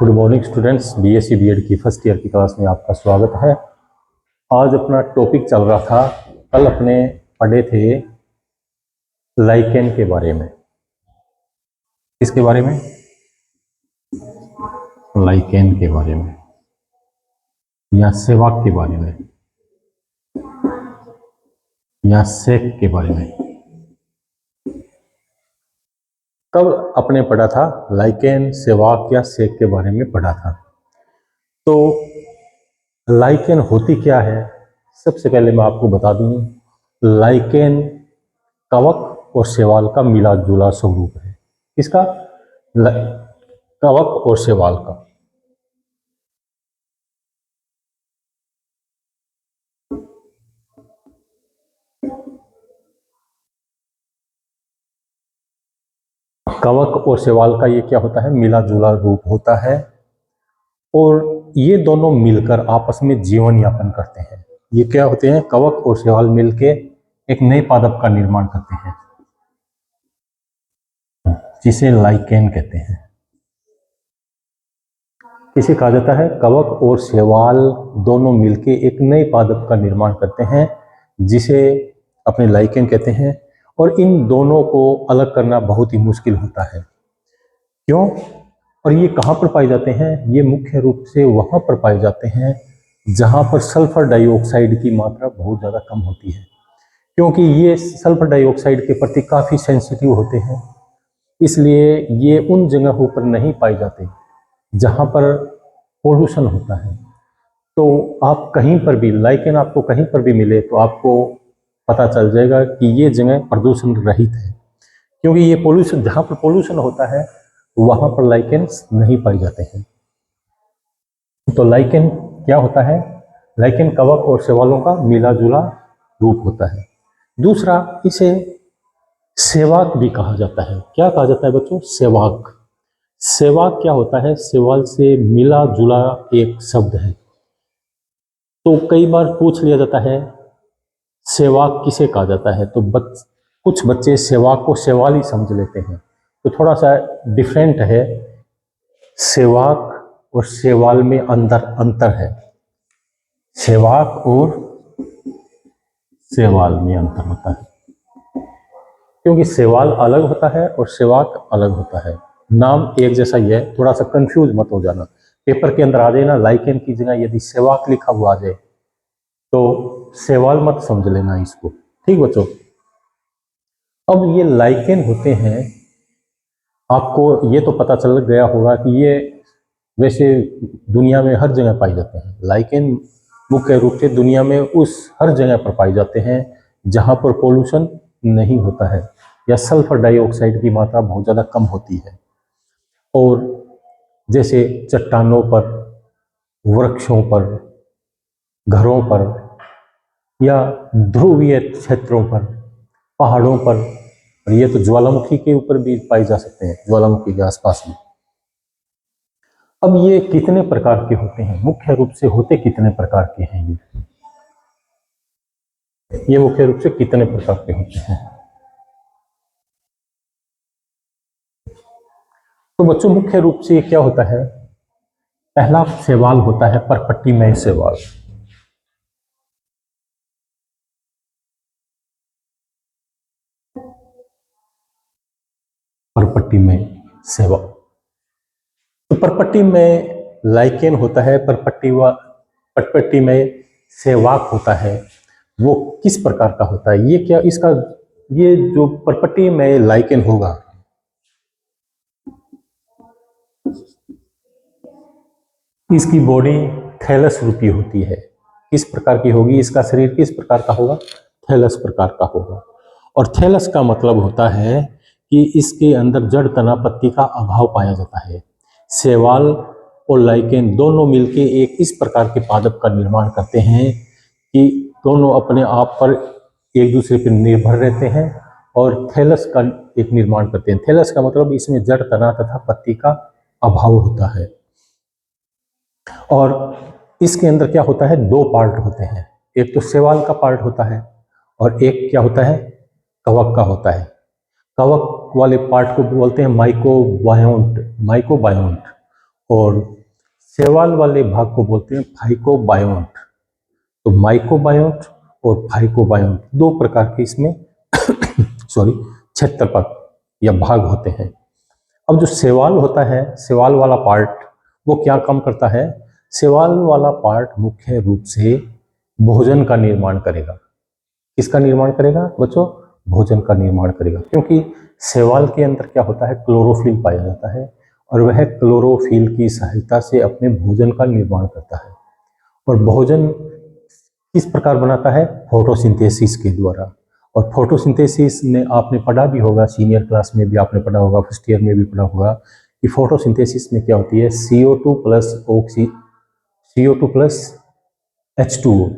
Good morning students, BSc BEd की first year की class में आपका स्वागत है। आज अपना टॉपिक चल रहा था, कल अपने पढ़े थे लाइकेन के बारे में। किसके बारे में? लाइकेन के बारे में या सेवाक के बारे में या सेक के बारे में। कल अपने पढ़ा था लाइकेन, सेवाक या सेक के बारे में पढ़ा था। तो लाइकेन होती क्या है? सबसे पहले मैं आपको बता दूं, लाइकेन कवक और शैवाल का मिला जुला स्वरूप है। किसका? कवक और शैवाल का। कवक और शैवाल का ये क्या होता है? मिला जुला रूप होता है और ये दोनों मिलकर आपस में जीवन यापन करते हैं। ये क्या होते हैं? कवक और शैवाल मिलके एक नए पादप का निर्माण करते हैं जिसे लाइकेन कहते हैं। इसे कहा जाता है कवक और शैवाल दोनों मिलके एक नए पादप का निर्माण करते हैं जिसे अपने लाइकेन कहते हैं। और इन दोनों को अलग करना बहुत ही मुश्किल होता है। क्यों? और ये कहाँ पर पाए जाते हैं? ये मुख्य रूप से वहाँ पर पाए जाते हैं जहाँ पर सल्फर डाइऑक्साइड की मात्रा बहुत ज़्यादा कम होती है, क्योंकि ये सल्फर डाइऑक्साइड के प्रति काफ़ी सेंसिटिव होते हैं। इसलिए ये उन जगहों पर नहीं पाए जाते जहाँ पर पोल्यूशन होता है। तो आप कहीं पर भी लाइकेन आपको कहीं पर भी मिले तो आपको पता चल जाएगा कि ये जगह प्रदूषण रहित है, क्योंकि ये पोल्यूशन, जहाँ पर पोल्यूशन होता है वहाँ पर लाइकेन्स नहीं पाए जाते हैं। तो लाइकेन क्या होता है? लाइकेन कवक और शैवालों का मिला जुला रूप होता है। दूसरा, इसे सेवाक भी कहा जाता है। क्या कहा जाता है बच्चों? सेवाक। सेवाक क्या होता है? शैवाल से मिला जुला एक शब्द है। तो कई बार पूछ लिया जाता है सेवाक किसे कहा जाता है, तो कुछ बच्चे सेवाक को शैवाल ही समझ लेते हैं। तो थोड़ा सा डिफरेंट है। सेवाक और शैवाल में अंतर है। सेवाक और शैवाल में अंतर होता है, क्योंकि शैवाल अलग होता है और सेवाक अलग होता है। नाम एक जैसा ही है, थोड़ा सा कंफ्यूज मत हो जाना। पेपर के अंदर आ जाए ना, लाइकेन की जगह यदि सेवाक लिखा हुआ आ जाए तो शैवाल मत समझ लेना इसको। ठीक बच्चों? अब ये लाइकेन होते हैं, आपको ये तो पता चल गया होगा कि ये वैसे दुनिया में हर जगह पाए जाते हैं। लाइकेन मुख्य रूप से दुनिया में उस हर जगह पर पाए जाते हैं जहाँ पर पोल्यूशन नहीं होता है या सल्फर डाइऑक्साइड की मात्रा बहुत ज़्यादा कम होती है। और जैसे चट्टानों पर, वृक्षों पर, घरों पर या ध्रुवीय क्षेत्रों पर, पहाड़ों पर, और ये तो ज्वालामुखी के ऊपर भी पाए जा सकते हैं, ज्वालामुखी के आसपास में। अब ये कितने प्रकार के होते हैं? मुख्य रूप से होते कितने प्रकार के हैं? ये मुख्य रूप से कितने प्रकार के होते हैं? तो बच्चों, मुख्य रूप से ये क्या होता है? पहला शैवाल होता है परपट्टीमय शैवाल। परपट्टीमय शैवाल। तो परपट्टी में लाइकेन होता है, परपट्टी में सेवाक होता है। वो किस प्रकार का होता है? ये क्या इसका, ये जो परपट्टी में लाइकेन होगा, इसकी बॉडी थैलस रूपी होती है। किस प्रकार की होगी? इसका शरीर किस प्रकार का होगा? थैलस प्रकार का होगा। और थैलस का मतलब होता है कि इसके अंदर जड़ तना पत्ती का अभाव पाया जाता है। शैवाल और लाइकेन दोनों मिलके एक इस प्रकार के पादप का निर्माण करते हैं कि दोनों अपने आप पर एक दूसरे पर निर्भर रहते हैं और थैलस का एक निर्माण करते हैं। थैलस का मतलब इसमें जड़ तना तथा पत्ती का अभाव होता है। और इसके अंदर क्या होता है? दो पार्ट होते हैं। एक तो शैवाल का पार्ट होता है और एक क्या होता है? कवक का होता है। कवक वाले पार्ट को बोलते हैं माइकोबायोन्ट। और शैवाल वाले भाग को बोलते हैं फाइकोबायोन्ट। तो माइकोबायोन्ट और फाइकोबायोन्ट दो प्रकार के इसमें सॉरी क्षेत्रफल या भाग होते हैं। अब जो शैवाल होता है, शैवाल वाला पार्ट, वो क्या काम करता है? शैवाल वाला पार्ट मुख्य रूप से भोजन का निर्माण करेगा। किसका निर्माण करेगा बच्चों? भोजन का निर्माण करेगा, क्योंकि शैवाल के अंदर क्या होता है? क्लोरोफिल पाया जाता है और वह क्लोरोफिल की सहायता से अपने भोजन का निर्माण करता है। और भोजन किस प्रकार बनाता है? फोटोसिंथेसिस के द्वारा। और फोटोसिंथेसिस में आपने पढ़ा भी होगा, सीनियर क्लास में भी आपने पढ़ा होगा, फर्स्ट ईयर में भी पढ़ा होगा कि फोटोसिंथेसिस में क्या होती है? CO2 प्लस H2O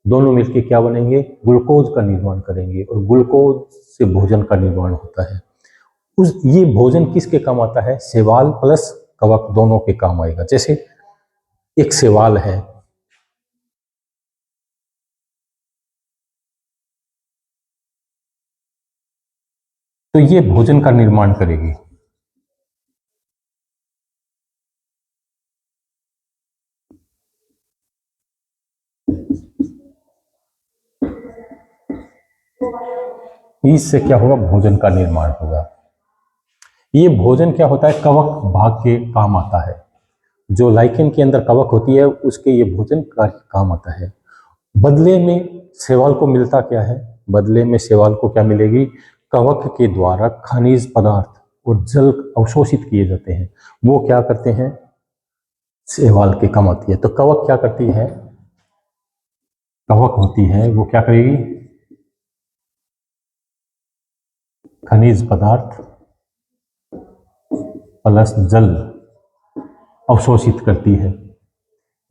दोनों मिलके क्या बनेंगे? ग्लूकोज का निर्माण करेंगे और ग्लूकोज से भोजन का निर्माण होता है। ये भोजन किसके काम आता है? शैवाल प्लस कवक दोनों के काम आएगा। जैसे एक शैवाल है, तो ये भोजन का निर्माण करेगी। इससे क्या होगा? भोजन का निर्माण होगा। ये भोजन क्या होता है? कवक भाग के काम आता है। जो लाइकेन के अंदर कवक होती है उसके ये भोजन का काम आता है। बदले में शैवाल को मिलता क्या है? बदले में शैवाल को क्या मिलेगी? कवक के द्वारा खनिज पदार्थ और जल अवशोषित किए जाते हैं। वो क्या करते हैं? शैवाल के काम आती है। तो कवक क्या करती है? कवक होती है वो क्या करेगी? खनिज पदार्थ प्लस जल अवशोषित करती है।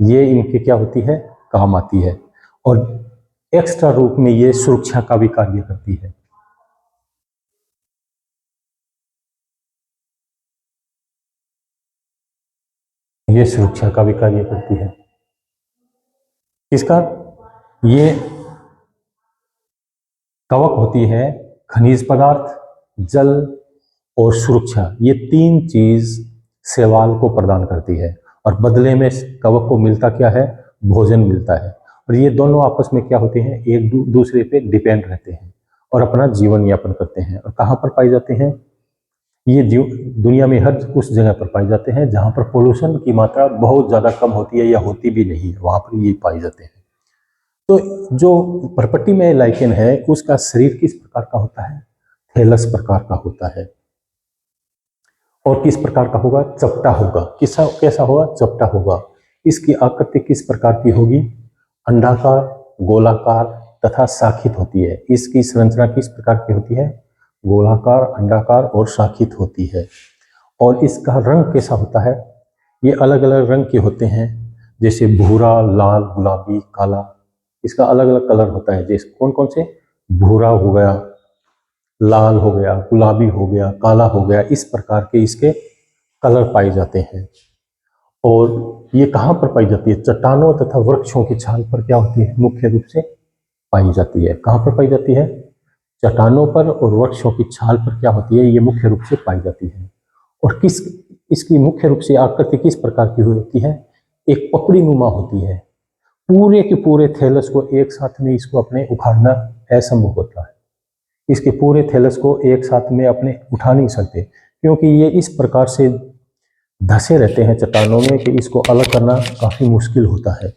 ये इनके क्या होती है? काम आती है। और एक्स्ट्रा रूप में ये सुरक्षा का भी कार्य करती है। ये सुरक्षा का भी कार्य करती है। किसका? ये कवक होती है खनिज पदार्थ, जल और सुरक्षा, ये तीन चीज शैवाल को प्रदान करती है। और बदले में कवक को मिलता क्या है? भोजन मिलता है। और ये दोनों आपस में क्या होते हैं? एक दूसरे पे डिपेंड रहते हैं और अपना जीवन यापन करते हैं। और कहाँ पर पाए जाते हैं? ये दुनिया में हर उस जगह पर पाए जाते हैं जहाँ पर पोल्यूशन की मात्रा बहुत ज़्यादा कम होती है या होती भी नहीं है, वहाँ पर ये पाए जाते हैं। तो जो पर्पटी में लाइकेन है उसका शरीर किस प्रकार का होता है? थैलस प्रकार का होता है। और किस प्रकार का होगा? चपटा होगा। कैसा होगा? चपटा होगा। इसकी आकृति किस प्रकार की होगी? अंडाकार, गोलाकार तथा शाखित होती है। इसकी संरचना किस प्रकार की होती है? गोलाकार, अंडाकार और शाखित होती है। और इसका रंग कैसा होता है? ये अलग अलग रंग के होते हैं, जैसे भूरा, लाल, गुलाबी, काला। इसका अलग अलग कलर होता है। जैसे कौन कौन से? भूरा हो गया, लाल हो गया, गुलाबी हो गया, काला हो गया। इस प्रकार के इसके कलर पाए जाते हैं। और ये कहाँ पर पाई जाती है? चट्टानों तथा वृक्षों की छाल पर क्या होती है? मुख्य रूप से पाई जाती है। कहाँ पर पाई जाती है? चट्टानों पर और वृक्षों की छाल पर क्या होती है? ये मुख्य रूप से पाई जाती है। और इसकी मुख्य रूप से आकृति किस प्रकार की होती है? एक पकड़ी नुमा होती है। पूरे के पूरे थैलस को एक साथ में इसको अपने उखाड़ना असंभव होता है। इसके पूरे थैलस को एक साथ में अपने उठा नहीं सकते, क्योंकि ये इस प्रकार से धसे रहते हैं चट्टानों में कि इसको अलग करना काफी मुश्किल होता है।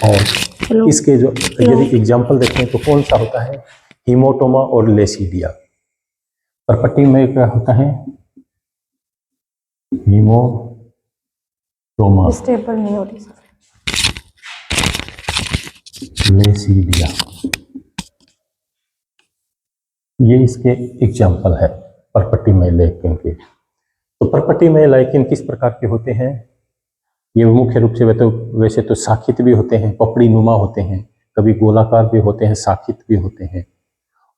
और इसके जो यदि एग्जाम्पल देखें तो कौन सा होता है? हीमोटोमा और लेसीडिया। परपट्टी में क्या होता है? हीमोटोमा, स्टेबल नहीं हो रही, लेसीडिया, ये इसके एग्जाम्पल है परपट्टी में लाइकेन के। तो परपट्टी में लाइकेन किस प्रकार के होते हैं? ये मुख्य रूप से वैसे तो शाखित भी होते हैं, पपड़ी नुमा होते हैं, कभी गोलाकार भी होते हैं, शाखित भी होते हैं।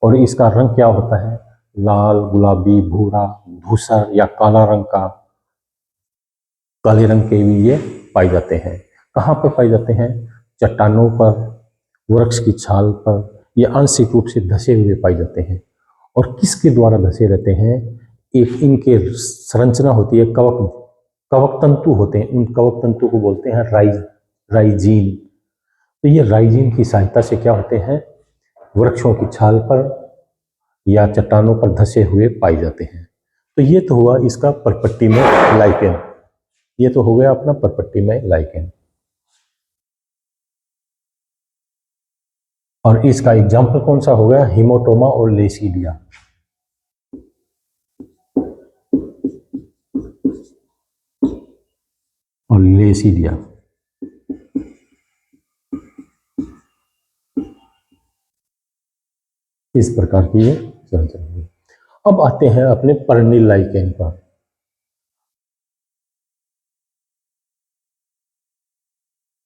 और इसका रंग क्या होता है? लाल, गुलाबी, भूरा, धूसर या काला रंग का, काले रंग के भी ये पाए जाते हैं। कहाँ पर पाए जाते हैं? चट्टानों पर, वृक्ष की छाल पर, ये आंशिक रूप से धसे हुए पाए जाते हैं। और किसके द्वारा धसे रहते हैं? एक इनके संरचना होती है कवक कवक तंतु होते हैं, उन कवक तंतु को बोलते हैं राइजीन। तो ये राइजीन की सहायता से क्या होते हैं, वृक्षों की छाल पर या चट्टानों पर धसे हुए पाए जाते हैं। तो ये तो हुआ इसका परपट्टी में लाइकेन, ये तो हो गया अपना परपट्टी में लाइकेन। और इसका एग्जाम्पल कौन सा हो गया, हीमोटोमा और लेसीडिया। और लेसीडिया इस प्रकार की ये संरचना है। अब आते हैं अपने पर्निल लाइकेन पर।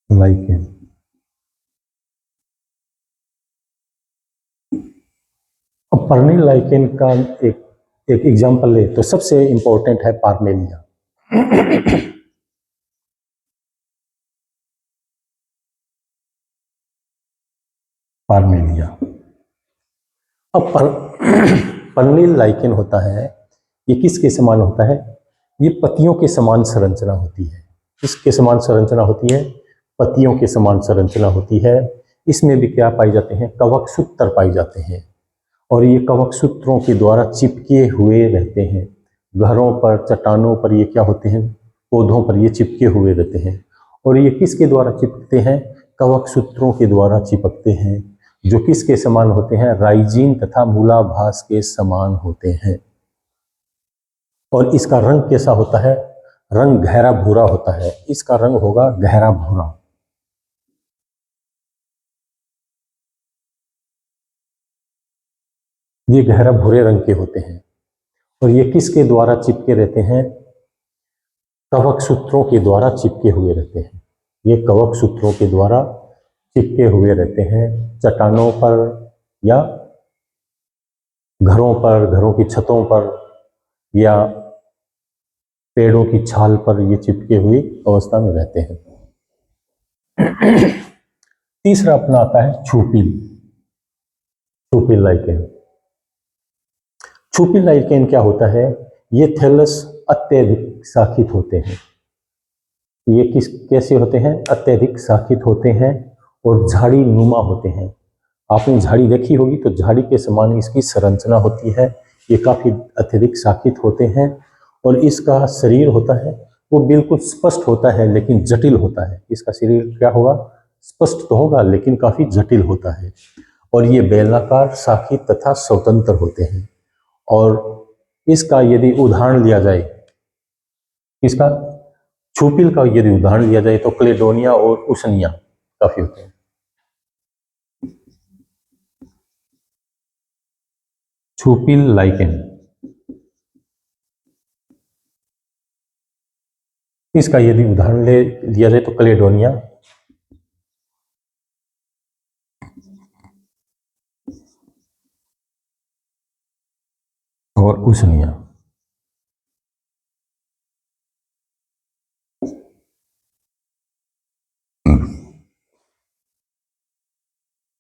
लाइकेन, अब पर्निल लाइकेन का एक एग्जाम्पल ले तो सबसे इंपॉर्टेंट है पार्मेलिया। पार्मेलिया। अब पर्निल लाइकेन होता है, ये किसके समान होता है, ये पत्तियों के समान संरचना होती है। किसके समान संरचना होती है, पत्तियों के समान संरचना होती है। इसमें भी क्या पाए जाते हैं, कवक सूत्र पाए जाते हैं, और ये कवक सूत्रों के द्वारा चिपके हुए रहते हैं। घरों पर, चट्टानों पर ये क्या होते हैं, पौधों पर ये चिपके हुए रहते हैं। और ये किसके द्वारा चिपकते हैं, कवक सूत्रों के द्वारा चिपकते हैं, जो किसके समान होते हैं, राइजीन तथा मूलाभास के समान होते हैं। और इसका रंग कैसा होता है, रंग गहरा भूरा होता है। इसका रंग होगा गहरा भूरा। ये गहरा भूरे रंग के होते हैं। और ये किसके द्वारा चिपके रहते हैं, कवक सूत्रों के द्वारा चिपके हुए रहते हैं। ये कवक सूत्रों के द्वारा चिपके हुए रहते हैं। चट्टानों पर या घरों पर, घरों की छतों पर या पेड़ों की छाल पर ये चिपके हुई अवस्था में रहते हैं। तीसरा अपना आता है छुपिल। छुपिल लाइकेन। छुपिल लाइकेन क्या होता है, ये थैलस अत्यधिक शाखित होते हैं। ये कैसे होते हैं, अत्यधिक शाखित होते हैं और झाड़ी नुमा होते हैं। आपने झाड़ी देखी होगी तो झाड़ी के समान इसकी संरचना होती है। ये काफी अत्यधिक शाखित होते हैं और इसका शरीर होता है वो बिल्कुल स्पष्ट होता है लेकिन जटिल होता है। इसका शरीर क्या होगा, स्पष्ट तो होगा लेकिन काफी जटिल होता है। और ये बेलनाकार, शाखित तथा स्वतंत्र होते हैं। और इसका यदि उदाहरण लिया जाए, इसका छुपिल का यदि उदाहरण लिया जाए तो क्लेडोनिया और उसनिया काफी होते हैं। छुपिल लाइकेन, इसका यदि उदाहरण लिया जाए तो क्लेडोनिया और उसनिया।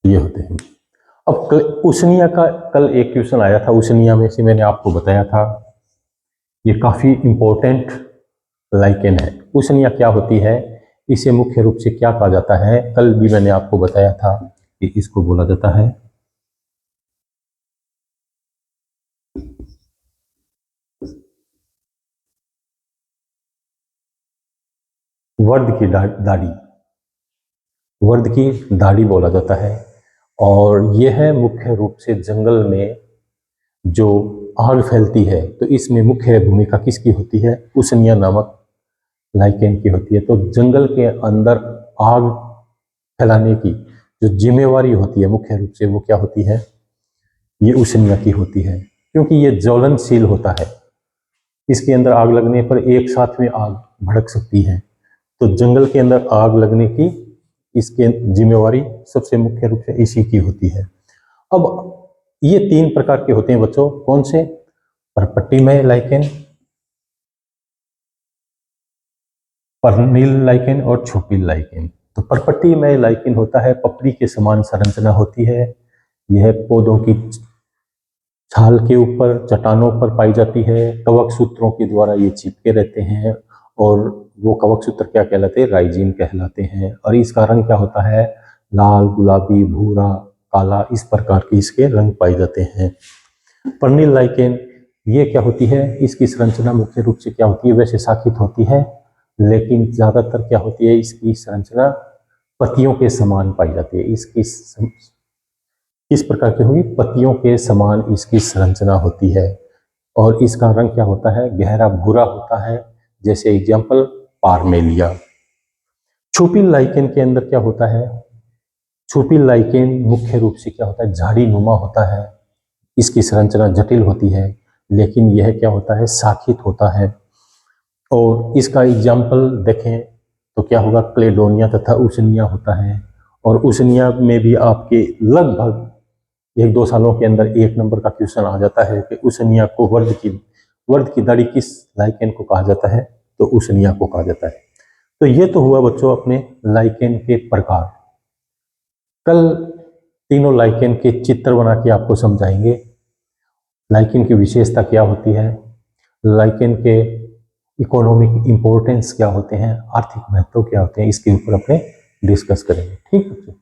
ये होते हैं। अब उसनिया का कल एक क्वेश्चन आया था, उसनिया में से मैंने आपको बताया था ये काफी इंपॉर्टेंट लाइकेन है। उसनिया क्या होती है, इसे मुख्य रूप से क्या कहा जाता है, कल भी मैंने आपको बताया था कि इसको बोला जाता है वर्द की दाढ़ी। वर्द की दाढ़ी बोला जाता है। और यह है मुख्य रूप से जंगल में जो आग फैलती है तो इसमें मुख्य भूमिका किसकी होती है, उसनिया नामक लाइकेन की होती है। तो जंगल के अंदर आग फैलाने की जो जिम्मेवारी होती है मुख्य रूप से वो क्या होती है, ये उसनिया की होती है। क्योंकि ये ज्वलनशील होता है, इसके अंदर आग लगने पर एक साथ में आग भड़क सकती है। तो जंगल के अंदर आग लगने की इसके जिम्मेवारी सबसे मुख्य रूप से इसी की होती है। अब ये तीन प्रकार के होते हैं बच्चों, कौन से, परपट्टीमय लाइकेन, पर्निल लाइकेन और छुपिल लाइकेन। तो परपट्टीमय लाइकेन होता है, पपड़ी के समान संरचना होती है। यह पौधों की छाल के ऊपर, चट्टानों पर पाई जाती है। कवक सूत्रों के द्वारा ये चिपके रहते हैं और वो कवक सूत्र क्या कहलाते हैं? राइजिन कहलाते हैं। और इसका रंग क्या होता है? लाल, गुलाबी, भूरा, काला, इस प्रकार के इसके रंग पाए जाते हैं। पर्निल लाइकेन ये क्या होती है? इसकी संरचना मुख्य रूप से क्या होती है? वैसे शाखित होती है, लेकिन ज्यादातर क्या होती है? इसकी संरचना पत्तियों के समान पाई जाती है। इसकी किस प्रकार की होगी? पत्तियों के समान इसकी संरचना होती है। और इसका रंग क्या होता है? गहरा भूरा होता है। जैसे एग्जाम्पल पार्मेलिया। छुपी लाइकेन के अंदर क्या होता है? छुपी लाइकेन मुख्य रूप से क्या होता है? झाड़ी नुमा होता है। इसकी संरचना जटिल होती है, लेकिन यह क्या होता है? शाखित होता है। और इसका एग्जाम्पल देखें तो क्या होगा? क्लेडोनिया तथा उसनिया होता है। और उसनिया में भी आपके लगभग 1-2 सालों के अंदर 1 नंबर का क्वेश्चन आ जाता है कि उसनिया को वर्द की दाढ़ी किस लाइकेन को कहा जाता है? तो उसनिया को कहा जाता है। तो ये तो हुआ बच्चों अपने लाइकेन के प्रकार। कल तीनों लाइकेन के चित्र बना के आपको समझाएंगे। लाइकेन की विशेषता क्या होती है, लाइकेन के इकोनॉमिक इंपॉर्टेंस क्या होते हैं, आर्थिक महत्व क्या होते हैं, इसके ऊपर अपने डिस्कस करेंगे। ठीक है।